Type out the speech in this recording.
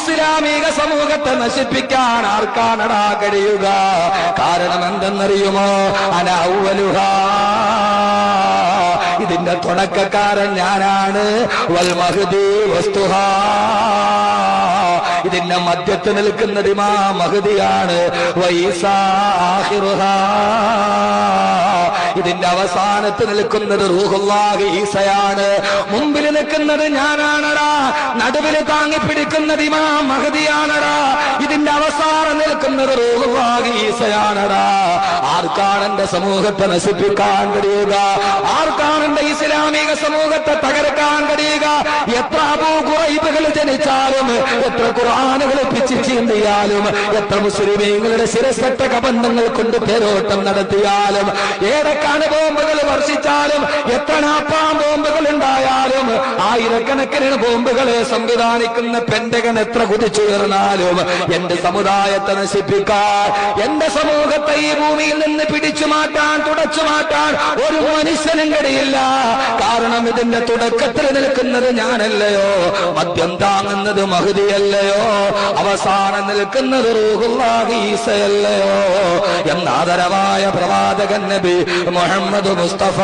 ഇസ്ലാമിക സമൂഹത്തെ നശിപ്പിക്കാൻ ആർക്കാണടാ കഴിയുക? കാരണം എന്തെന്നറിയുമോ? അന അവ്വലുഹാ, ഇതിന്റെ തുടക്കക്കാരൻ ഞാനാണ്. വൽ മഹ്ദി വസ്തുഹാ, ഇതിന്റെ മധ്യത്ത് നിൽക്കുന്നത് ഇമാം മഹ്ദിയാണ്. വഈസാ ആഖിറുഹാ, ഇതിന്റെ അവസാനത്ത് നിൽക്കുന്നത് റൂഹുല്ലാഹി ഈസയാണ്. മുമ്പിൽ നിൽക്കുന്നത് ഞാനാണടാ, നടുവിൽ താങ്ങി പിടിക്കുന്നത് ഇമാം മഹ്ദിയാണടാ, ഇതിന്റെ അവസാനം നിൽക്കുന്നത് റൂഹുല്ലാഹി ഈസയാണടാ. ആർക്കാണ് എന്റെ സമൂഹത്തെ നശിപ്പിക്കാൻ കഴിയുക? ആർക്കാണ് എന്റെ ഇസ്ലാമിക സമൂഹത്തെ തകർക്കാൻ കഴിയുക? എത്ര അബൂ ഖുറൈബുകൾ ജനിച്ചാലും, എത്ര ഖുർആനുകൾ പിച്ച് ചീന്തിയാലും, എത്ര മുസ്ലിമീങ്ങളുടെ ശിരസറ്റ കബന്ധങ്ങൾ കൊണ്ട് പേരോട്ടം നടത്തിയാലും, ഏടക്കാണ് ബോംബുകൾ വർഷിച്ചാലും, എത്ര നാപ്പാം ബോംബുകൾ ഉണ്ടായാലും, ആയിരക്കണക്കിന് ബോംബുകളെ സംവിധാനിക്കുന്ന പെന്റഗൺ എത്ര കുതിച്ചുയർന്നാലും, എന്റെ സമുദായത്തെ നശിപ്പിക്കാൻ, എന്റെ സമൂഹത്തെ ഈ ഭൂമിയിൽ നിന്ന് പിടിച്ചു മാറ്റാൻ, തുടച്ചു മാറ്റാൻ ഒരു മനുഷ്യനും കഴിയില്ല. കാരണം ഇതിന്റെ തുടക്കത്തിൽ നിൽക്കുന്നത് ഞാനല്ലയോ, മദ്യം താങ്ങുന്നത് മഹ്ദിയല്ലയോ, അവസാനം നിൽക്കുന്നത് റൂഹുല്ലാഹി ഈസയല്ലയോ എന്ന ആദരവായ പ്രവാചകൻ നബി മുഹമ്മദ് മുസ്തഫ.